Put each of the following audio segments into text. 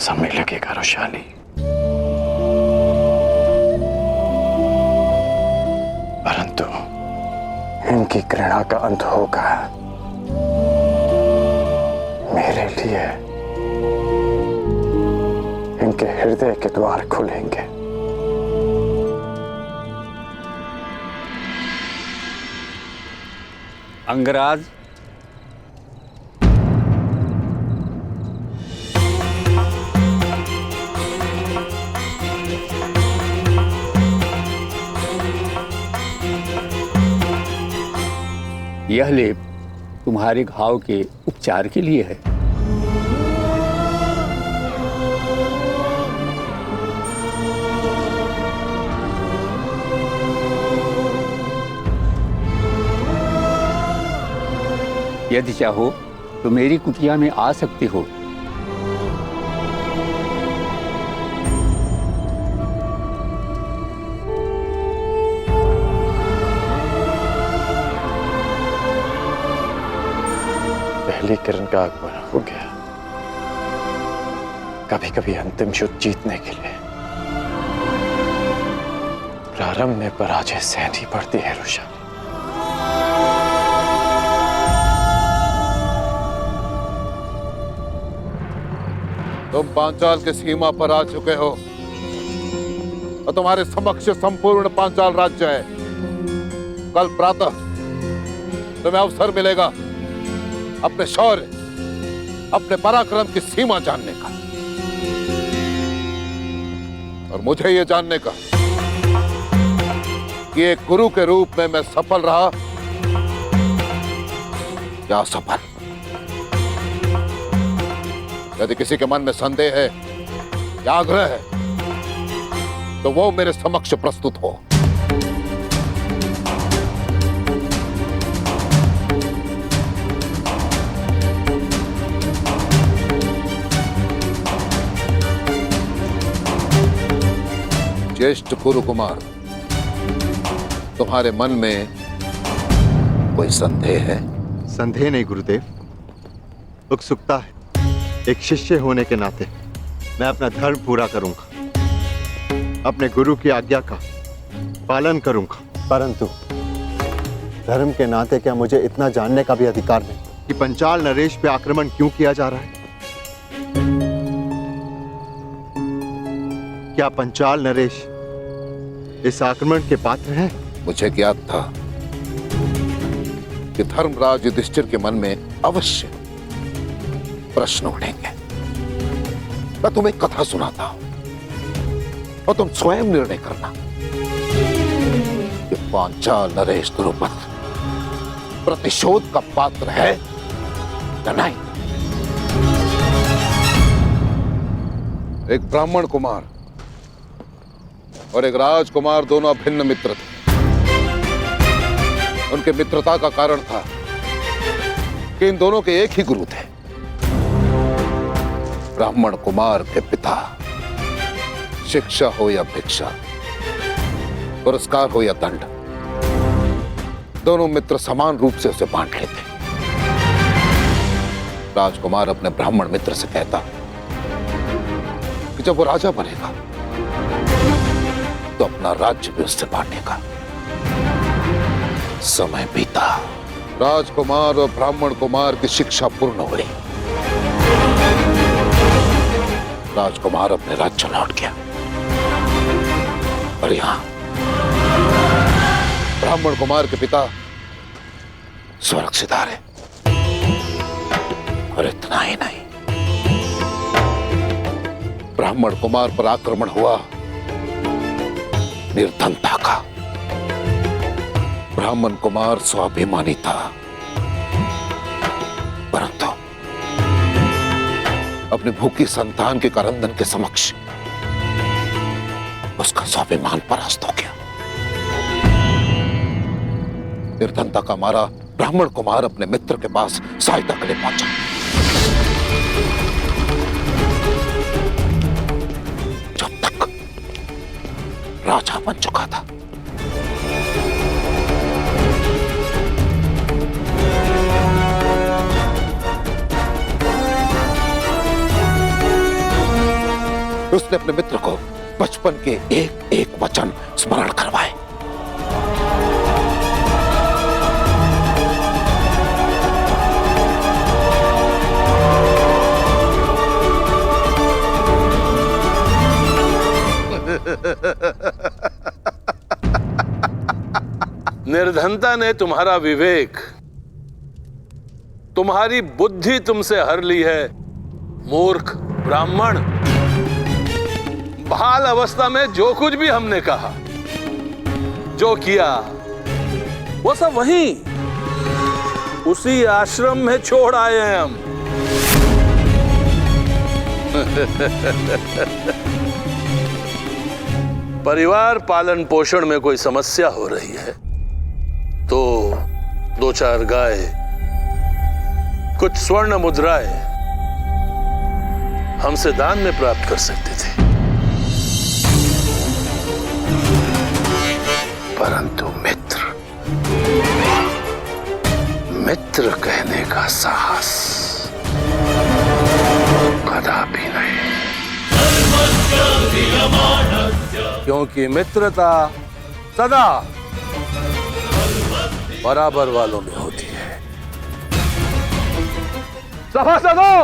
समय लगेगा रुशाली, परंतु इनकी घृणा का अंत होगा। मेरे लिए इनके हृदय के द्वार खुलेंगे। अंगराज, यह लेप तुम्हारे घाव के उपचार के लिए है। यदि चाहो तो मेरी कुटिया में आ सकते हो। पहली किरण का आगमन हो गया। कभी कभी अंतिम युद्ध जीतने के लिए प्रारंभ में पराजय सहनी पड़ती है रुशाली। तुम पांचाल के सीमा पर आ चुके हो और तुम्हारे समक्ष संपूर्ण पांचाल राज्य है। कल प्रातः तुम्हें अवसर मिलेगा अपने शौर्य, अपने पराक्रम की सीमा जानने का, और मुझे यह जानने का कि एक गुरु के रूप में मैं सफल रहा या असफल। यदि किसी के मन में संदेह है या आग्रह है तो वो मेरे समक्ष प्रस्तुत हो। ज्येष्ठ गुरु कुमार, तुम्हारे मन में कोई संदेह है? संदेह नहीं गुरुदेव, उत्सुकता है। एक शिष्य होने के नाते मैं अपना धर्म पूरा करूंगा, अपने गुरु की आज्ञा का पालन करूंगा। परंतु धर्म के नाते क्या मुझे इतना जानने का भी अधिकार नहीं कि पंचाल नरेश पे आक्रमण क्यों किया जा रहा है? क्या पंचाल नरेश इस आक्रमण के पात्र हैं? मुझे ज्ञात था कि धर्मराज युधिष्ठिर के मन में अवश्य प्रश्न उठेंगे। मैं तुम्हें कथा सुनाता हूं और तुम स्वयं निर्णय करना कि पांचाल नरेश द्रुपद प्रतिशोध का पात्र है या नहीं। एक ब्राह्मण कुमार और एक राजकुमार दोनों अभिन्न मित्र थे। उनके मित्रता का कारण था कि इन दोनों के एक ही गुरु थे। ब्राह्मण कुमार के पिता शिक्षा हो या भिक्षा, पुरस्कार हो या दंड, दोनों मित्र समान रूप से उसे बांट लेते। राजकुमार अपने ब्राह्मण मित्र से कहता कि जब वो राजा बनेगा तो अपना राज्य भी उससे बांटेगा। समय बीता, राजकुमार और ब्राह्मण कुमार की शिक्षा पूर्ण हुई। राजकुमार अपने राज्य लौट गया और यहां ब्राह्मण कुमार के पिता सुरक्षित रहे। और इतना ही नहीं, ब्राह्मण कुमार पर आक्रमण हुआ निर्धनता का। ब्राह्मण कुमार स्वाभिमानी था, परंतु अपने भूखी संतान के करंदन के समक्ष उसका स्वाभिमान परास्त हो गया। निर्धनता का मारा ब्राह्मण कुमार अपने मित्र के पास सहायता के लिए पहुंचा। जब तक राजा बन चुका था। उसने अपने मित्र को बचपन के एक एक वचन स्मरण करवाए। निर्धनता ने तुम्हारा विवेक, तुम्हारी बुद्धि तुमसे हर ली है। मूर्ख ब्राह्मण, बाल अवस्था में जो कुछ भी हमने कहा, जो किया, वो सब वहीं उसी आश्रम में छोड़ आए हैं हम। परिवार पालन पोषण में कोई समस्या हो रही है तो 2-4 गाय, कुछ स्वर्ण मुद्राएं हमसे दान में प्राप्त कर सकते थे, परंतु मित्र कहने का साहस कदापि नहीं, क्योंकि मित्रता सदा बराबर वालों में होती है। सभासदों,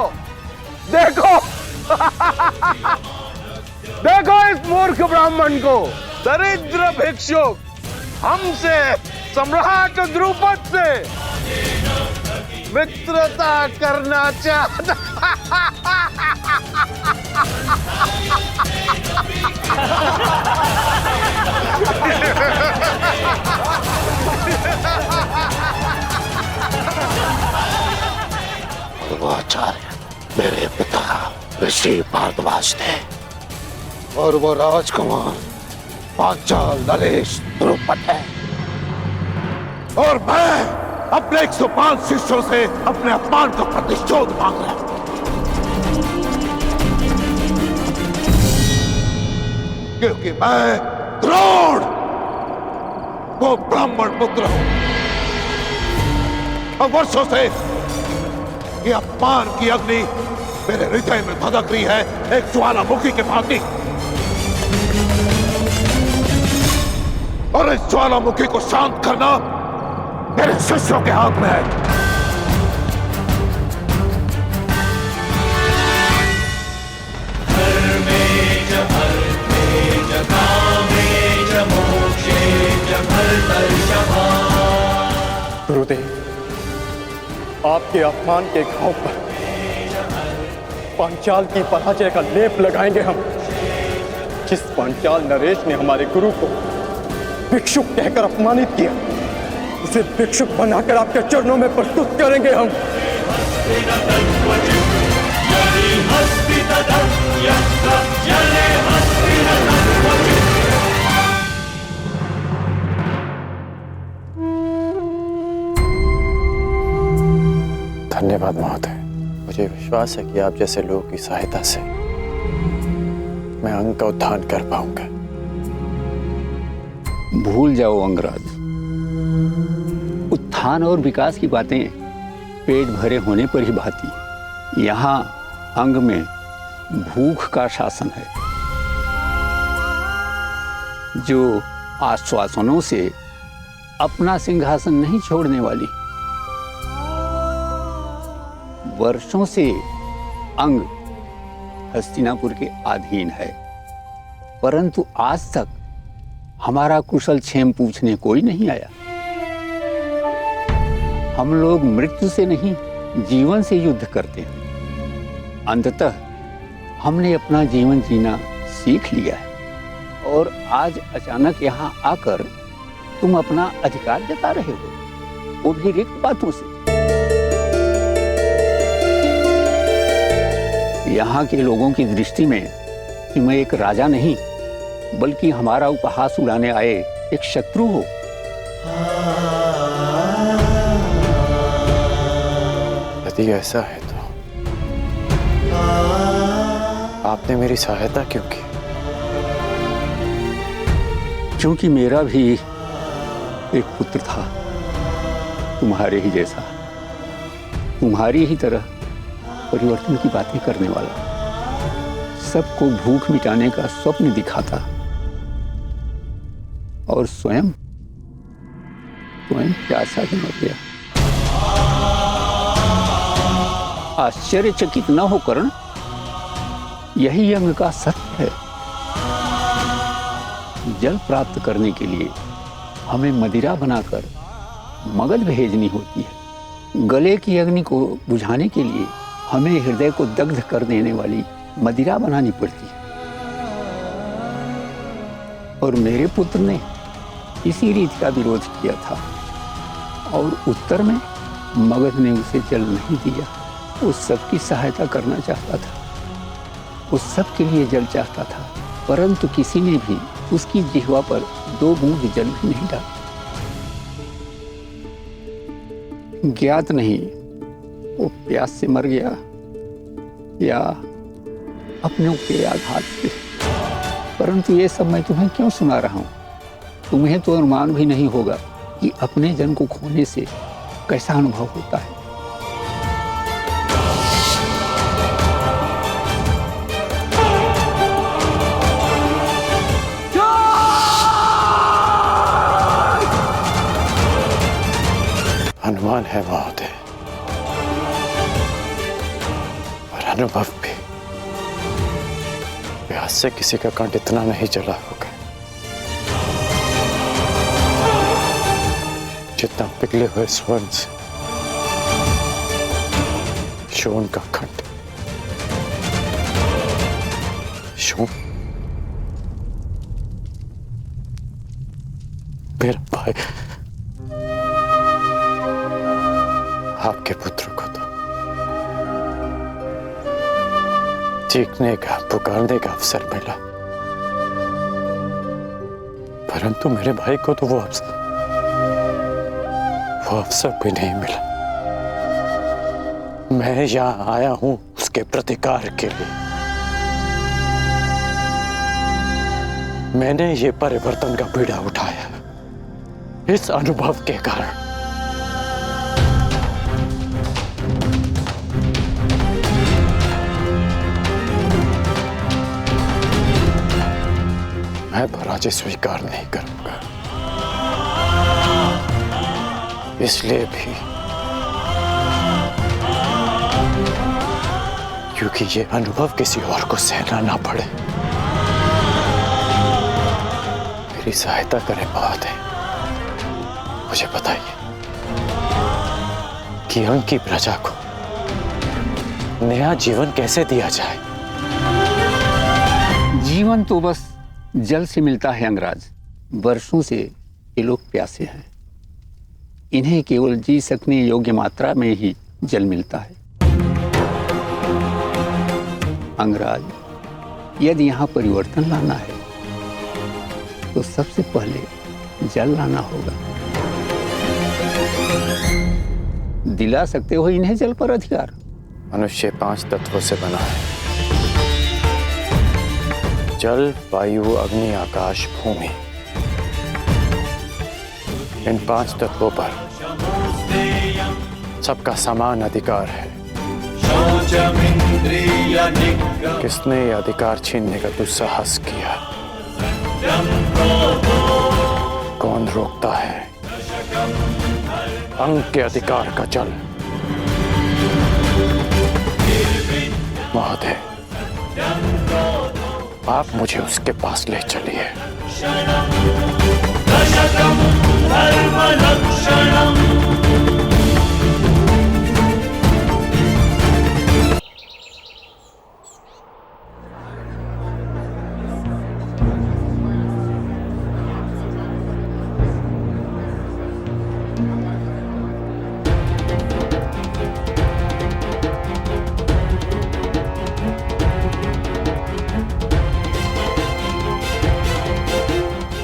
देखो देखो इस मूर्ख ब्राह्मण को, दरिद्र भिक्षुक हमसे, सम्राट द्रुपद से मित्रता करना चाहता। वो आचार्य मेरे पिता ऋषि भारद्वाज थे और वो राजकुमार पांचाल नरेश द्रुपद है, और मैं अपने 105 शिष्यों से अपने अपमान का प्रतिशोध मांग रहा हूं, क्योंकि मैं द्रोण वो ब्राह्मण पुत्र हूं। अब वर्षों से ये अपमान की अग्नि मेरे हृदय में भड़क रही है, एक ज्वालामुखी के भांति, और इस ज्वालामुखी को शांत करना मेरे शिष्यों के हाथ में है। गुरुदेव, आपके अपमान के घाव पर पांचाल की पराजय का लेप लगाएंगे हम। जिस पांचाल नरेश ने हमारे गुरु को भिक्षुक कहकर अपमानित किया, उसे भिक्षुक बनाकर आपके चरणों में प्रस्तुत करेंगे हम। धन्यवाद महोदय, मुझे विश्वास है कि आप जैसे लोगों की सहायता से मैं अंग का उत्थान कर पाऊंगा। भूल जाओ अंगराज, उत्थान और विकास की बातें पेट भरे होने पर ही भाती। यहाँ अंग में भूख का शासन है, जो आश्वासनों से अपना सिंहासन नहीं छोड़ने वाली। वर्षों से अंग हस्तिनापुर के अधीन है, परंतु आज तक हमारा कुशल क्षेम पूछने कोई नहीं आया। हम लोग मृत्यु से नहीं, जीवन से युद्ध करते हैं। अंततः हमने अपना जीवन जीना सीख लिया है, और आज अचानक यहाँ आकर तुम अपना अधिकार जता रहे हो, वो भी रिक्त बातों से। यहाँ के लोगों की दृष्टि में तुम एक राजा नहीं, बल्कि हमारा उपहास उड़ाने आए एक शत्रु हो। यदि ऐसा है तो आपने मेरी सहायता क्यों की? क्योंकि मेरा भी एक पुत्र था, तुम्हारे ही जैसा, तुम्हारी ही तरह परिवर्तन की बातें करने वाला, सबको भूख मिटाने का स्वप्न दिखाता और स्वयं प्यासा ही मर गया। आश्चर्यचकित न हो कर्ण, यही यज्ञ का सत्य है। जल प्राप्त करने के लिए हमें मदिरा बनाकर मगध भेजनी होती है। गले की अग्नि को बुझाने के लिए हमें हृदय को दग्ध कर देने वाली मदिरा बनानी पड़ती है। और मेरे पुत्र ने इसी रीति का विरोध किया था और उत्तर में मगध ने उसे जल नहीं दिया। उस सब की सहायता करना चाहता था, उस सब के लिए जल चाहता था, परंतु किसी ने भी उसकी जिह्वा पर 2 बूंद जल भी नहीं डाला। ज्ञात नहीं वो प्यास से मर गया या अपने के आघात से, परंतु ये सब मैं तुम्हें क्यों सुना रहा हूं? तुम्हें तो अनुमान भी नहीं होगा कि अपने जन को खोने से कैसा अनुभव होता है। अनुमान है महोदय, और अनुभव भी। प्यास से किसी का कंठ इतना नहीं जला होगा जितना पिघले हुए स्वर्ण से शोन का कंठ। शोन मेरा भाई, आपके पुत्र को तो चीखने का, पुकारने का अवसर मिला, परंतु मेरे भाई को तो वो अवसर भी नहीं मिला। मैं यहां आया हूं उसके प्रतिकार के लिए। मैंने ये परिवर्तन का बीड़ा उठाया इस अनुभव के कारण। मैं पराजय स्वीकार नहीं करूंगा, इसलिए भी क्योंकि ये अनुभव किसी और को सहना ना पड़े। मेरी सहायता करें महोदय। मुझे बताइए कि अंग की प्रजा को नया जीवन कैसे दिया जाए? जीवन तो बस जल से मिलता है अंगराज। वर्षों से ये लोग प्यासे हैं, इन्हें केवल जी सकने योग्य मात्रा में ही जल मिलता है। अंगराज, यदि यहाँ परिवर्तन लाना है तो सबसे पहले जल लाना होगा। दिला सकते हो इन्हें जल पर अधिकार? मनुष्य 5 तत्वों से बना है, जल, वायु, अग्नि, आकाश, भूमि। इन 5 तत्वों पर सबका समान अधिकार है। किसने यह अधिकार छीनने का दुस्साहस किया? कौन रोकता है अंग के अधिकार का जल? महोदय, आप मुझे उसके पास ले चलिए।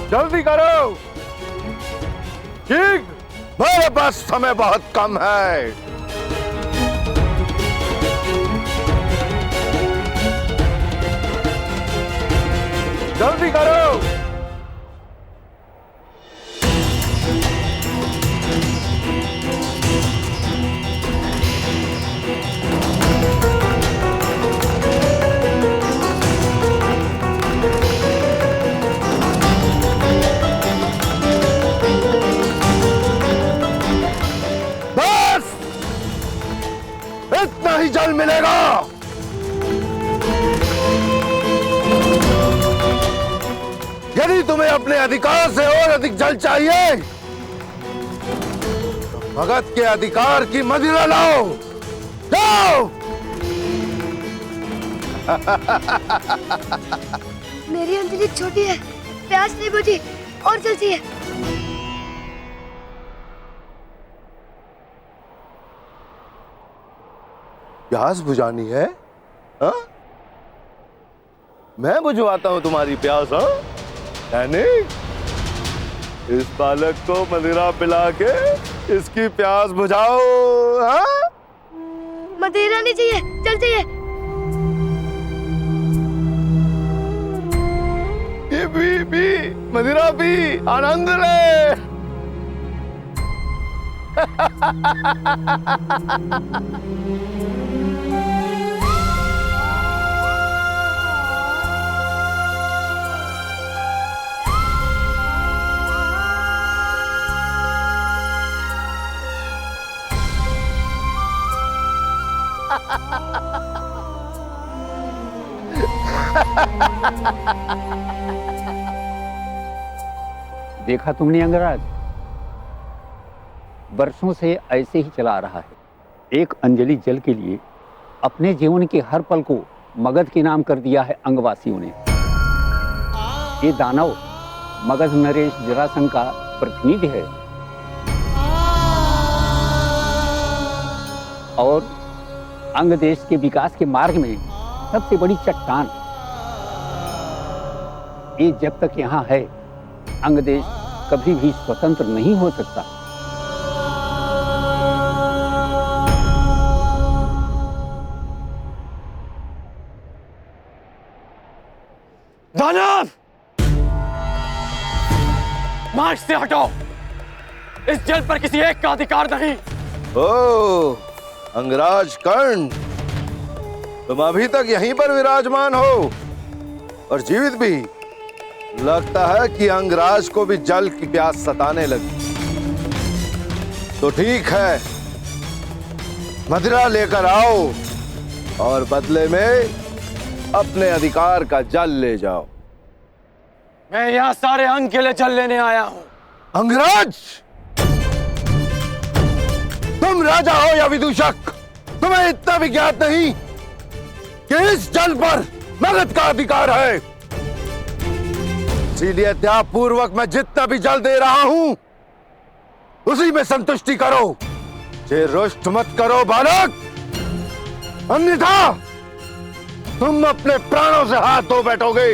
जल्दी करो, ठीक, मेरे पास समय बहुत कम है। जल्दी करो। इतना ही जल मिलेगा। यदि तुम्हें अपने अधिकार से और अधिक जल चाहिए तो भगत के अधिकार की मदिरा लाओ। जाओ। मेरी अंजलि छोटी है, प्यास नहीं बुझी और जल चाहिए। प्यास बुझानी है? हा? मैं बुझवाता हूं तुम्हारी प्यास। हाँ, इस बालक को मदिरा पिला के इसकी प्यास बुझाओ। हाँ? मदिरा नहीं चाहिए, जल चाहिए। ये भी मदिरा पी, आनंद ले। देखा तुमने अंगराज, वर्षों से ऐसे ही चला आ रहा है। एक अंजलि जल के लिए अपने जीवन के हर पल को मगध के नाम कर दिया है अंगवासियों ने। ये दानव मगध नरेश जरासंध का प्रतिनिधि है और अंग देश के विकास के मार्ग में सबसे बड़ी चट्टान। ये जब तक यहाँ है, अंग देश कभी भी स्वतंत्र नहीं हो सकता। दानव, मार्ग से हटो। इस जल पर किसी एक का अधिकार नहीं। ओ अंगराज कर्ण, तुम अभी तक यहीं पर विराजमान हो और जीवित भी। लगता है कि अंगराज को भी जल की प्यास सताने लगी। तो ठीक है, मदिरा लेकर आओ और बदले में अपने अधिकार का जल ले जाओ। मैं यहाँ सारे अंग के लिए जल लेने आया हूँ। अंगराज, तुम राजा हो या विदूषक, तुम्हें इतना भी ज्ञात नहीं कि इस जल पर मगध का अधिकार है। इसीलिए त्याग पूर्वक मैं जितना भी जल दे रहा हूं उसी में संतुष्टि करो। जे रुष्ट मत करो बालक, अन्यथा तुम अपने प्राणों से हाथ धो बैठोगे।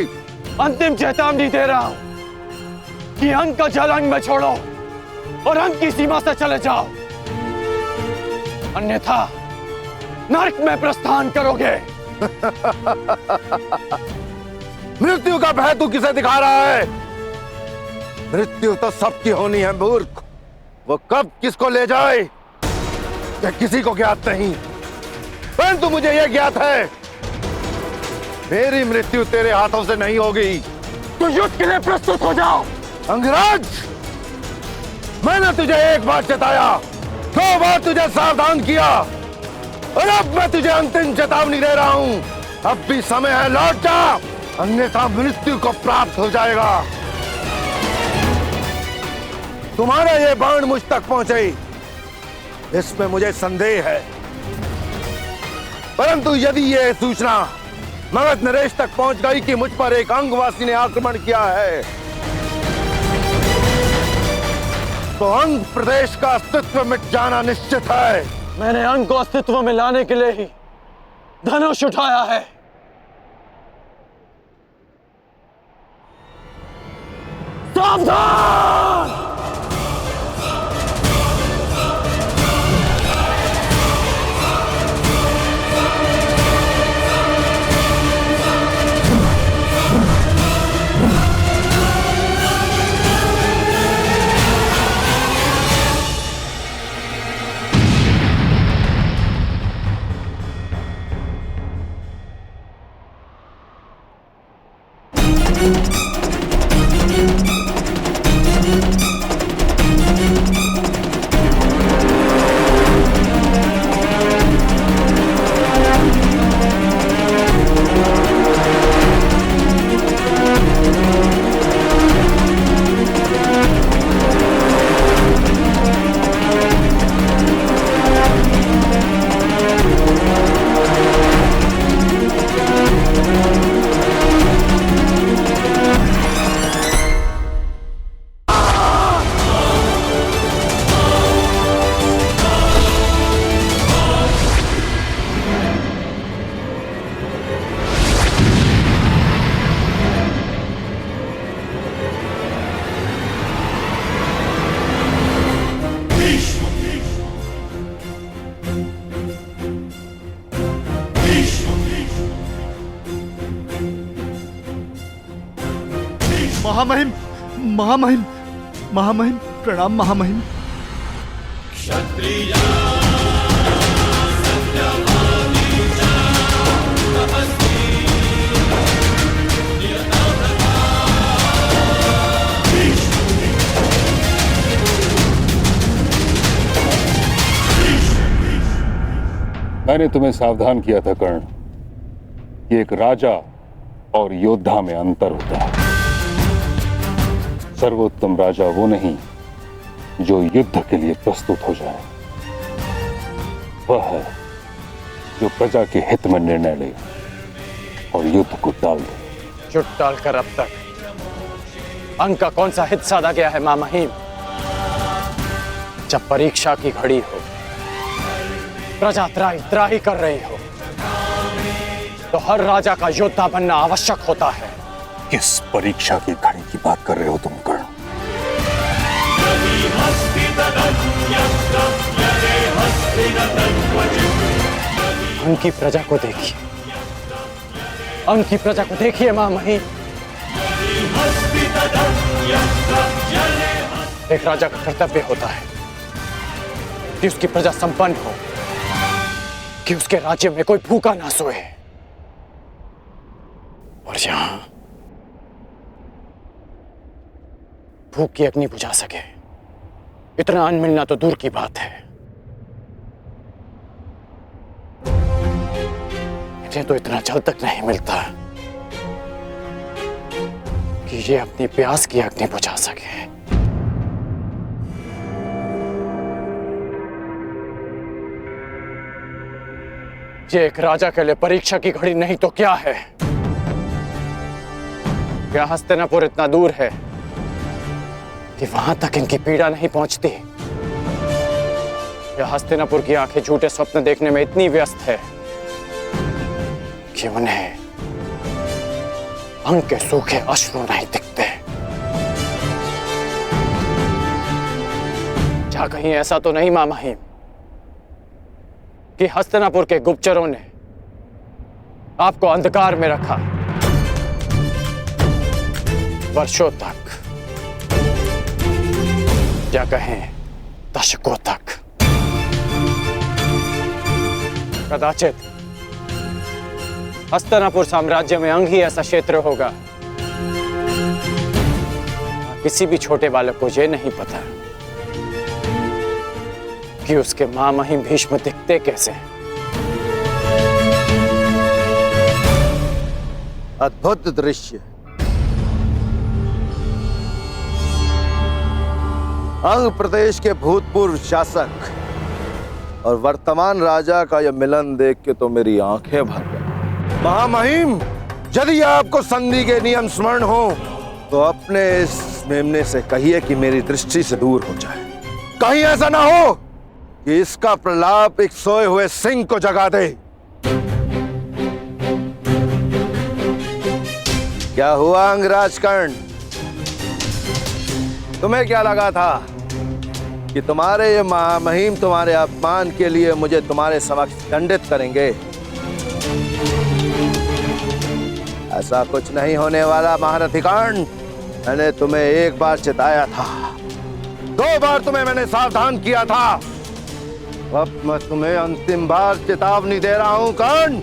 अंतिम चेतावनी दे रहा हूं कि अंग का जल अंग में छोड़ो और अंग की सीमा से चले जाओ, अन्यथा नरक में प्रस्थान करोगे। मृत्यु का भय तू किसे दिखा रहा है? मृत्यु तो सबकी होनी है मूर्ख। वो कब किसको ले जाए यह किसी को ज्ञात नहीं, परंतु मुझे यह ज्ञात है मेरी मृत्यु तेरे हाथों से नहीं होगी। तो युद्ध के लिए प्रस्तुत हो जाओ। अंगराज, मैंने तुझे एक बार चेताया, 2 बार तुझे सावधान किया और अब मैं तुझे अंतिम चेतावनी दे रहा हूं। अब भी समय है, लौट जा, अन्यथा मृत्यु को प्राप्त हो जाएगा। तुम्हारा ये बाण मुझ तक पहुंचे इसमें मुझे संदेह है, परंतु यदि यह सूचना मगध नरेश तक पहुंच गई कि मुझ पर एक अंगवासी ने आक्रमण किया है, तो अंग प्रदेश का अस्तित्व मिट जाना निश्चित है। मैंने अंग को अस्तित्व में लाने के लिए ही धनुष उठाया है। सावधान! महामहिम, महामहिम, महामहिम, प्रणाम महामहिम। मैंने तुम्हें सावधान किया था कर्ण कि एक राजा और योद्धा में अंतर होता है। सर्वोत्तम राजा वो नहीं जो युद्ध के लिए प्रस्तुत हो जाए, वह है जो प्रजा के हित में निर्णय ले और युद्ध को टाल दे। युद्ध टालकर अब तक अंग का कौन सा हित साधा गया है महामहिम? जब परीक्षा की घड़ी हो, प्रजा त्राही त्राही कर रही हो, तो हर राजा का योद्धा बनना आवश्यक होता है। किस परीक्षा की घड़ी की बात कर रहे हो तुम कर्ण? अंग की प्रजा को देखिए, अंग की प्रजा को देखिए महामहिम। एक राजा का कर्तव्य होता है कि उसकी प्रजा संपन्न हो, कि उसके राज्य में कोई भूखा ना सोए। और यहां भूख की अग्नि बुझा सके इतना अन्न मिलना तो दूर की बात है। इन्हें तो इतना जल तक नहीं मिलता कि ये अपनी प्यास की अग्नि बुझा सके। ये एक राजा के लिए परीक्षा की घड़ी नहीं तो क्या है? क्या हस्तिनापुर इतना दूर है कि वहां तक इनकी पीड़ा नहीं पहुंचती? या हस्तिनापुर की आंखें झूठे स्वप्न देखने में इतनी व्यस्त है कि उन्हें अंग के सूखे अश्रु नहीं दिखते? क्या कहीं ऐसा तो नहीं महामहिम कि हस्तिनापुर के गुप्तचरों ने आपको अंधकार में रखा वर्षों तक, या कहें दशकों तक? कदाचित हस्तिनापुर साम्राज्य में अंग ही ऐसा क्षेत्र होगा, किसी भी छोटे बालक को यह नहीं पता कि उसके महामहिम भीष्म दिखते कैसे। अद्भुत दृश्य। अंग प्रदेश के भूतपूर्व शासक और वर्तमान राजा का यह मिलन देख के तो मेरी आंखें भर गई। महामहिम, यदि आपको संधि के नियम स्मरण हो तो अपने इस मेमने से कहिए कि मेरी दृष्टि से दूर हो जाए। कहीं ऐसा ना हो कि इसका प्रलाप एक सोए हुए सिंह को जगा दे। क्या हुआ अंगराज कर्ण? तुम्हें क्या लगा था कि तुम्हारे ये महामहिम तुम्हारे अपमान के लिए मुझे तुम्हारे समक्ष दंडित करेंगे? ऐसा कुछ नहीं होने वाला महारथी कर्ण। मैंने तुम्हें एक बार चिताया था, 2 बार तुम्हें मैंने सावधान किया था, अब मैं तुम्हें अंतिम बार चेतावनी दे रहा हूं कर्ण।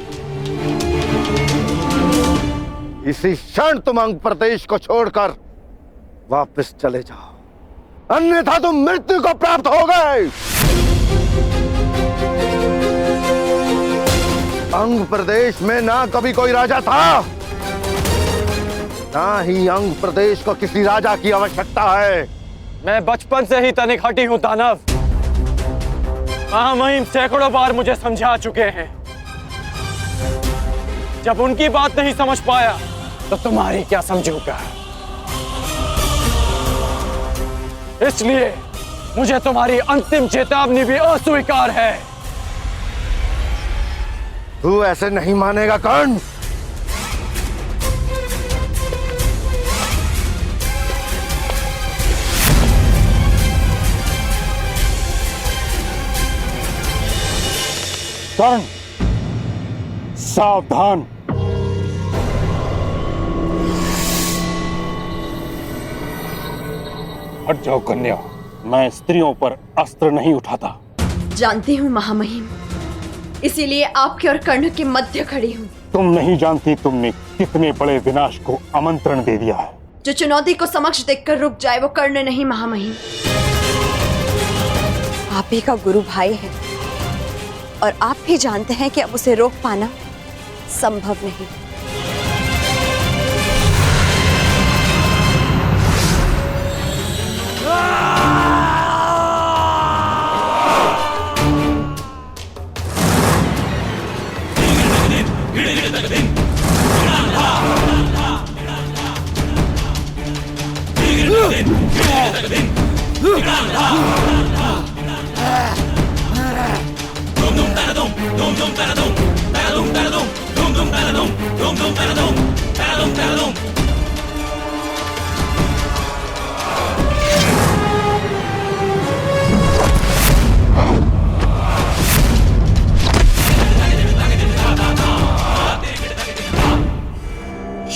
इसी क्षण तुम अंग प्रदेश को छोड़कर वापस चले जाओ, अन्यथा तुम मृत्यु को प्राप्त हो गए। अंग प्रदेश में ना कभी कोई राजा था, ना ही अंग प्रदेश को किसी राजा की आवश्यकता है। मैं बचपन से ही तनिक हटी हूं दानव। महामहिम सैकड़ों बार मुझे समझा चुके हैं। जब उनकी बात नहीं समझ पाया तो तुम्हारी क्या समझूंगा? इसलिए मुझे तुम्हारी अंतिम चेतावनी भी अस्वीकार है। तू ऐसे नहीं मानेगा कर्ण। कर्ण, सावधान। हट जाओ कन्या, मैं स्त्रियों पर अस्त्र नहीं उठाता। जानती हूँ महामहिम, इसीलिए आपके और कर्ण के मध्य खड़ी हूँ। तुम नहीं जानती तुमने कितने बड़े विनाश को आमंत्रण दे दिया है। जो चुनौती को समक्ष देखकर रुक जाए वो कर्ण नहीं महामहिम, आप ही का गुरु भाई है और आप भी जानते हैं कि अब उसे रोक पाना संभव नहीं।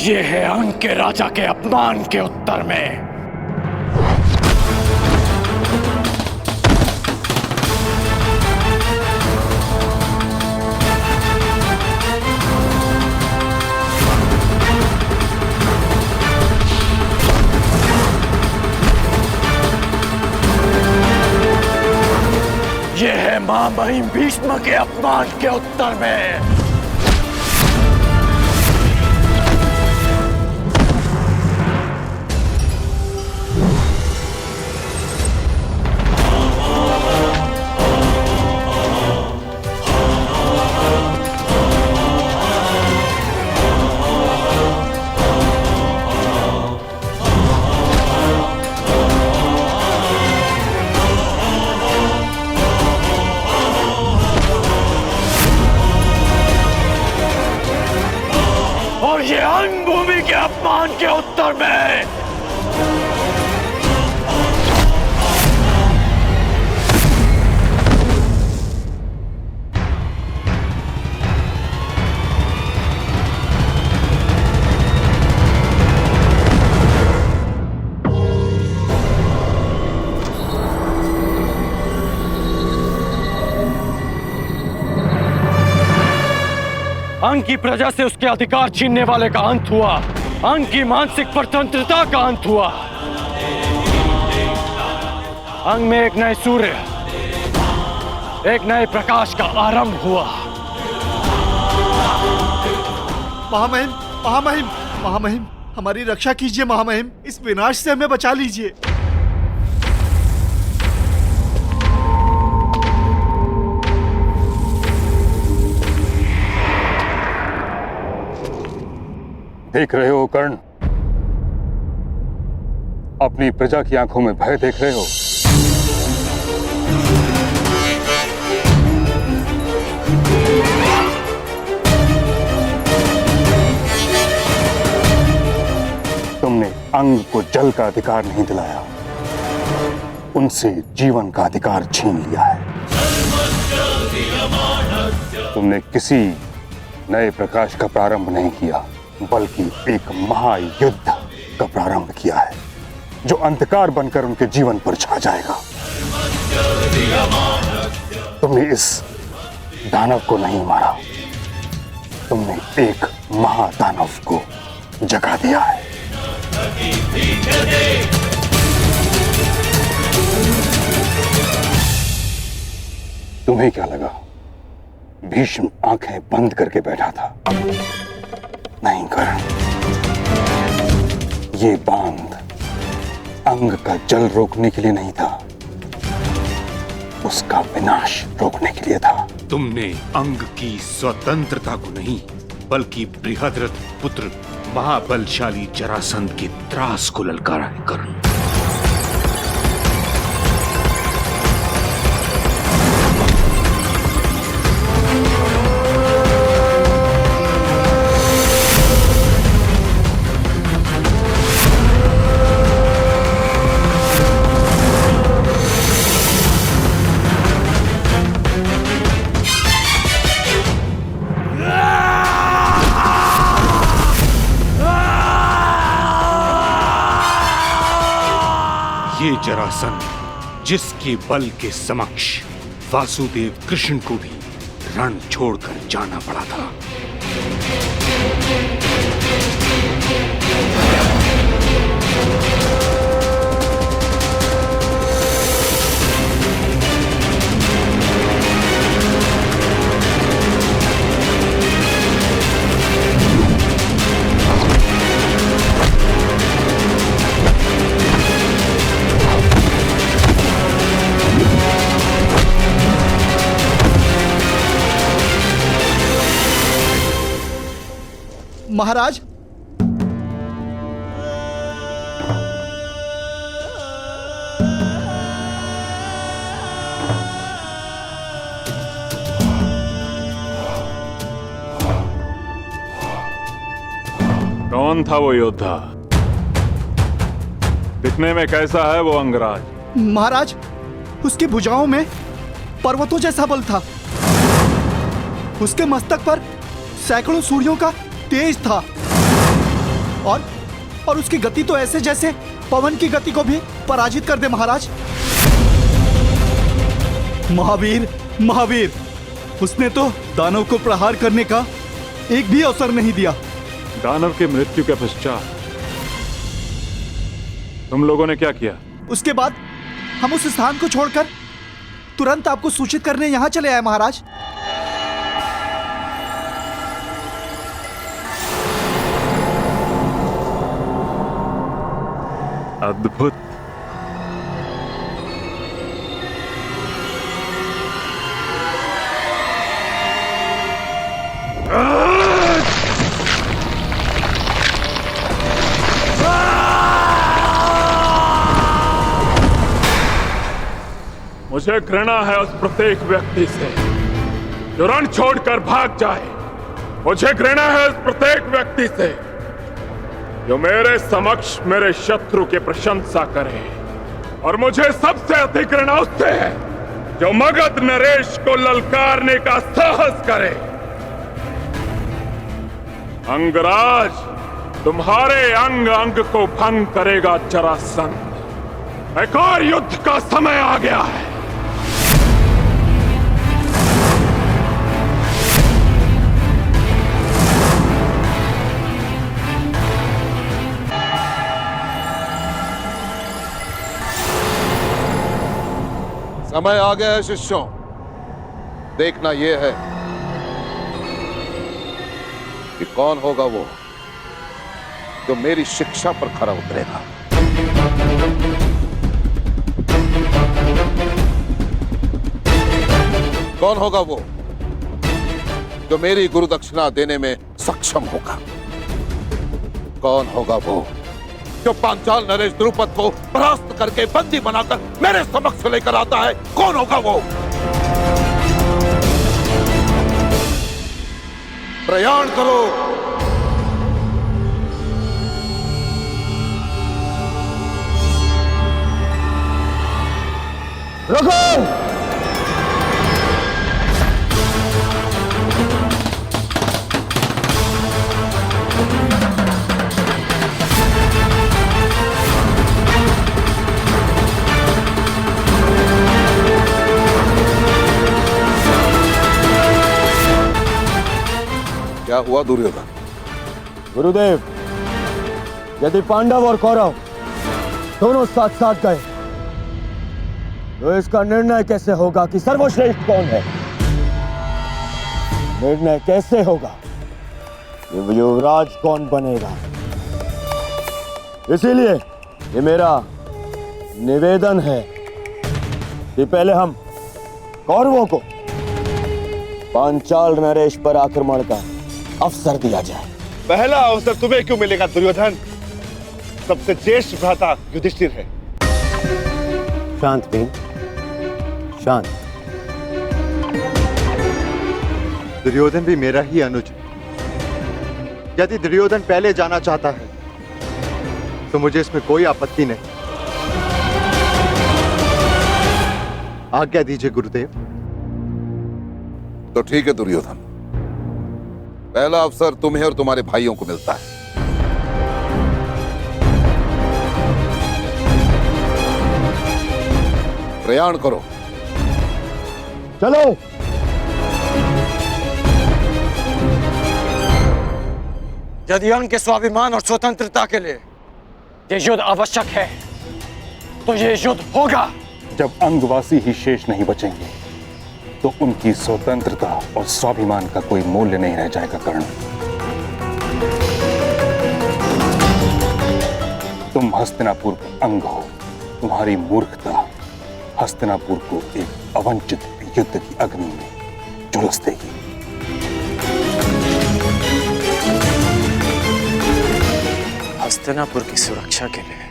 ये है अंग के राजा के अपमान के उत्तर में। ये है महामहिम भीष्म के अपमान के उत्तर में। ये अंग भूमि के अपमान के उत्तर में। अंग की प्रजा से उसके अधिकार छीनने वाले का अंत हुआ। अंग की मानसिक स्वतंत्रता का अंत हुआ। अंग में एक नए सूर्य, एक नए प्रकाश का आरंभ हुआ। महामहिम, महामहिम, महामहिम, हमारी रक्षा कीजिए महामहिम, इस विनाश से हमें बचा लीजिए। देख रहे हो कर्ण, अपनी प्रजा की आंखों में भय देख रहे हो। तुमने अंग को जल का अधिकार नहीं दिलाया, उनसे जीवन का अधिकार छीन लिया है। तुमने किसी नए प्रकाश का प्रारंभ नहीं किया, बल्कि एक महायुद्ध का प्रारंभ किया है जो अंधकार बनकर उनके जीवन पर छा जाएगा। तुमने इस दानव को नहीं मारा, तुमने एक महादानव को जगा दिया है। तुम्हें क्या लगा भीष्म आंखें बंद करके बैठा था? नहीं कर्ण, ये बांध अंग का जल रोकने के लिए नहीं था, उसका विनाश रोकने के लिए था। तुमने अंग की स्वतंत्रता को नहीं, बल्कि बृहद्रथ पुत्र महाबलशाली जरासंध के त्रास को ललकारा है कर्ण। ये जरासंध जिसके बल के समक्ष वासुदेव कृष्ण को भी रण छोड़कर जाना पड़ा था। महाराज, कौन था वो योद्धा? दिखने में कैसा है वो अंगराज? महाराज, उसकी भुजाओं में पर्वतों जैसा बल था। उसके मस्तक पर सैकड़ों सूर्यों का तेज था और उसकी गति तो ऐसे जैसे पवन की गति को भी पराजित कर दे। महाराज, महावीर महावीर, उसने तो दानव को प्रहार करने का एक भी अवसर नहीं दिया। दानव की मृत्यु के पश्चात तुम लोगों ने क्या किया? उसके बाद हम उस स्थान को छोड़कर तुरंत आपको सूचित करने यहां चले आए। महाराज, अद्भुत। मुझे घृणा है उस प्रत्येक व्यक्ति से जो रण छोड़कर भाग जाए। मुझे घृणा है उस प्रत्येक व्यक्ति से जो मेरे समक्ष मेरे शत्रु की प्रशंसा करे, और मुझे सबसे अधिक घृणा उससे है जो मगध नरेश को ललकारने का साहस करे। अंगराज, तुम्हारे अंग अंग को भंग करेगा जरासंध। एक और युद्ध का समय आ गया है। समय आ गया है शिष्यों। देखना यह है कि कौन होगा वो जो मेरी शिक्षा पर खरा उतरेगा। कौन होगा वो जो मेरी गुरु दक्षिणा देने में सक्षम होगा। कौन होगा वो जो पांचाल नरेश द्रुपद को परास्त करके बंदी बनाकर मेरे समक्ष लेकर आता है। कौन होगा वो? प्रयाण करो। रुको! क्या हुआ दुर्योधन? गुरुदेव, यदि पांडव और कौरव दोनों साथ साथ गए तो इसका निर्णय कैसे होगा कि सर्वश्रेष्ठ कौन है? निर्णय कैसे होगा कि युवराज कौन बनेगा? इसीलिए ये मेरा निवेदन है कि पहले हम कौरवों को पांचाल नरेश पर आक्रमण का अवसर दिया जाए। पहला अवसर तुम्हें क्यों मिलेगा दुर्योधन? सबसे ज्येष्ठ भ्राता युधिष्ठिर है। शांत भीम, शांत। दुर्योधन भी मेरा ही अनुज है। यदि दुर्योधन पहले जाना चाहता है तो मुझे इसमें कोई आपत्ति नहीं। आज्ञा दीजिए गुरुदेव। तो ठीक है दुर्योधन, पहला अवसर तुम्हें और तुम्हारे भाइयों को मिलता है। प्रयाण करो। चलो। यदि अंग के स्वाभिमान और स्वतंत्रता के लिए ये युद्ध आवश्यक है तो ये युद्ध होगा। जब अंगवासी ही शेष नहीं बचेंगे तो उनकी स्वतंत्रता और स्वाभिमान का कोई मूल्य नहीं रह जाएगा कर्ण। तुम हस्तिनापुर का अंग हो। तुम्हारी मूर्खता हस्तिनापुर को एक अवंचित युद्ध की अग्नि में झुलस देगी। हस्तिनापुर की सुरक्षा के लिए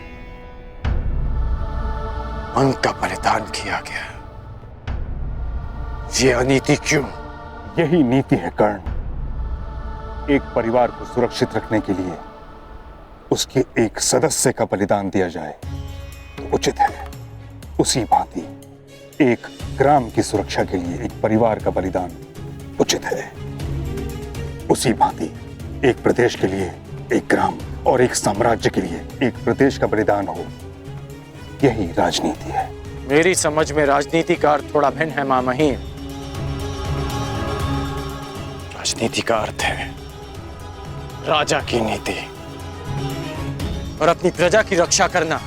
अंग का बलिदान किया गया। ये अनीति क्यों? यही नीति है कर्ण। एक परिवार को सुरक्षित रखने के लिए उसके एक सदस्य का बलिदान दिया जाए तो उचित है। उसी भांति एक ग्राम की सुरक्षा के लिए एक परिवार का बलिदान उचित है। उसी भांति एक प्रदेश के लिए एक ग्राम और एक साम्राज्य के लिए एक प्रदेश का बलिदान हो, यही राजनीति है। मेरी समझ में राजनीति का अर्थ थोड़ा भिन्न है मां महीम। राजनीति का अर्थ है राजा की नीति, और अपनी प्रजा की रक्षा करना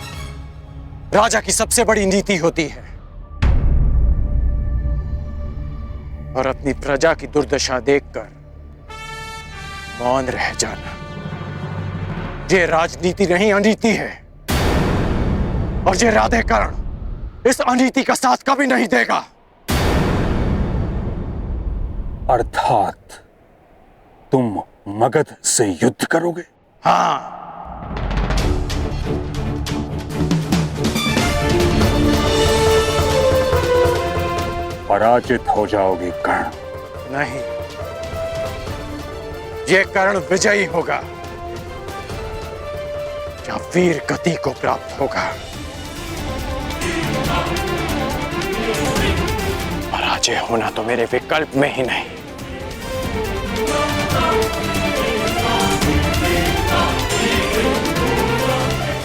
राजा की सबसे बड़ी नीति होती है। और अपनी प्रजा की दुर्दशा देखकर मौन रह जाना ये राजनीति नहीं, अनीति है। और ये राधेकर्ण इस अनीति का साथ कभी नहीं देगा। अर्थात तुम मगध से युद्ध करोगे? हाँ। पराजित हो जाओगे कर्ण। नहीं, ये कर्ण विजयी होगा या वीर गति को प्राप्त होगा। पराजय होना तो मेरे विकल्प में ही नहीं।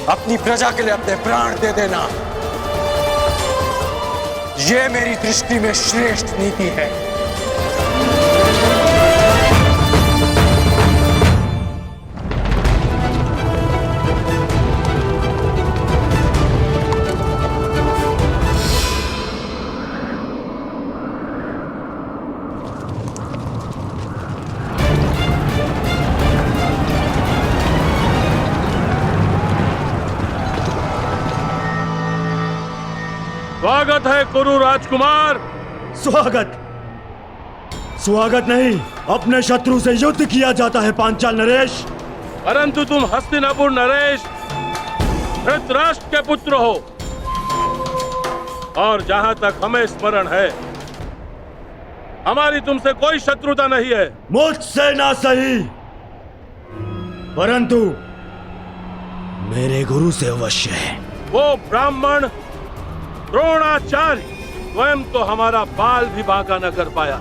अपनी प्रजा के लिए अपने प्राण दे देना, ये मेरी दृष्टि में श्रेष्ठ नीति है। स्वागत है कुरु राजकुमार। स्वागत स्वागत नहीं, अपने शत्रु से युद्ध किया जाता है पांचाल नरेश। परंतु तुम हस्तिनापुर नरेश धृतराष्ट्र के पुत्र हो, और जहां तक हमें स्मरण है हमारी तुमसे कोई शत्रुता नहीं है। मुझसे ना सही, परंतु मेरे गुरु से अवश्य है। वो ब्राह्मण द्रोणाचार्य स्वयं तो हमारा बाल भी बांका न कर पाया,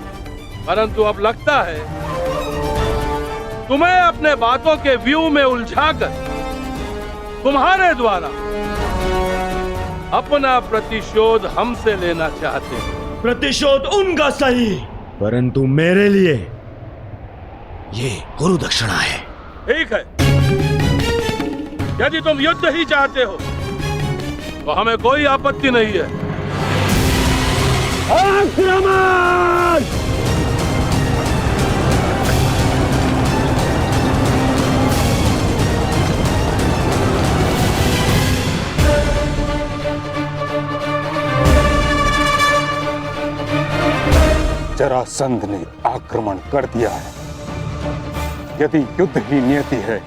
परंतु अब लगता है तुम्हें अपने बातों के व्यू में उलझाकर तुम्हारे द्वारा अपना प्रतिशोध हमसे लेना चाहते हैं। प्रतिशोध उनका सही, परंतु मेरे लिए ये गुरु दक्षिणा है। ठीक है, यदि तुम युद्ध ही चाहते हो तो हमें कोई आपत्ति नहीं है। आक्रमण! जरासंध ने आक्रमण कर दिया है। यदि युद्ध ही नियति है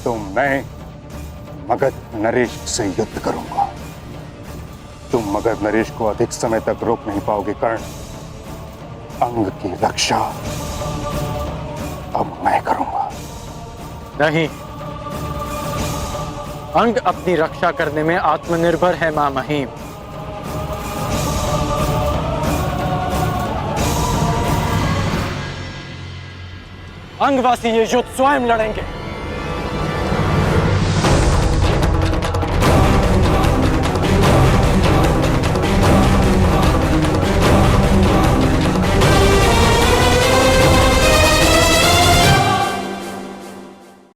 तो मैं मगध नरेश से युद्ध करूंगा। तुम मगध नरेश को अधिक समय तक रोक नहीं पाओगे कर्ण। अंग की रक्षा अब मैं करूंगा। नहीं, अंग अपनी रक्षा करने में आत्मनिर्भर है मां महीम। अंगवासी ये युद्ध स्वयं लड़ेंगे।